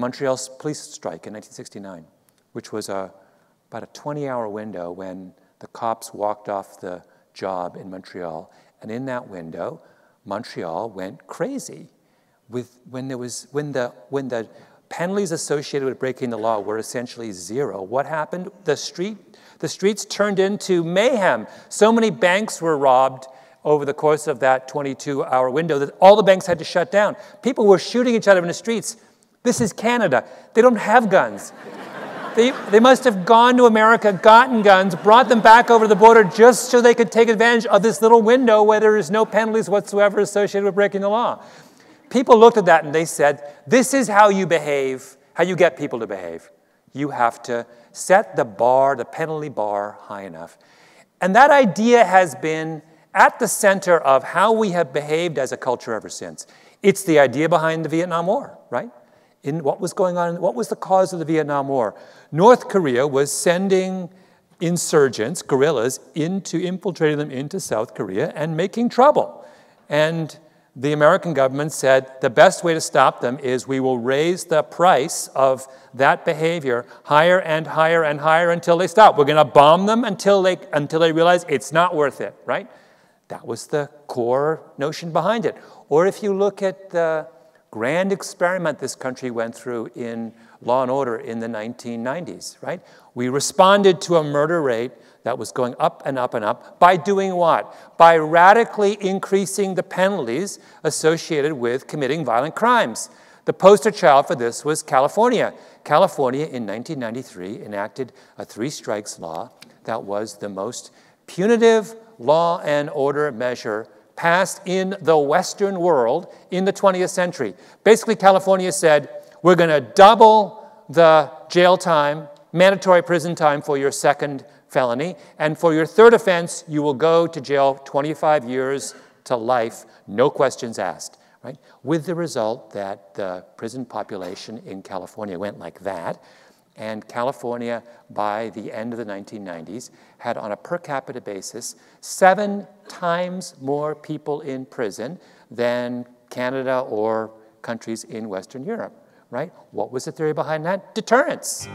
Montreal police strike in 1969, which was about a 20-hour window when the cops walked off the job in Montreal. And in that window, Montreal went crazy when the penalties associated with breaking the law were essentially zero. What happened? The streets turned into mayhem. So many banks were robbed over the course of that 22-hour window that all the banks had to shut down. People were shooting each other in the streets. This is Canada. They don't have guns. They must have gone to America, gotten guns, brought them back over the border just so they could take advantage of this little window where there is no penalties whatsoever associated with breaking the law. People looked at that and they said, this is how you behave, how you get people to behave. You have to set the bar, the penalty bar, high enough. And that idea has been at the center of how we have behaved as a culture ever since. It's the idea behind the Vietnam War, right? In what was going on, what was the cause of the Vietnam War? North Korea was sending insurgents, guerrillas, infiltrating them into South Korea and making trouble. And the American government said the best way to stop them is we will raise the price of that behavior higher and higher and higher until they stop. We're going to bomb them until they realize it's not worth it, right? That was the core notion behind it. Or if you look at the grand experiment this country went through in law and order in the 1990s, right? We responded to a murder rate that was going up and up and up by doing what? By radically increasing the penalties associated with committing violent crimes. The poster child for this was California. California in 1993 enacted a 3 strikes law that was the most punitive law and order measure passed in the Western world in the 20th century. Basically, California said, we're going to double the jail time, mandatory prison time for your second felony, and for your third offense, you will go to jail 25 years to life, no questions asked, right? With the result that the prison population in California went like that, and California, by the end of the 1990s, had on a per capita basis 7 times more people in prison than Canada or countries in Western Europe, right? What was the theory behind that? Deterrence.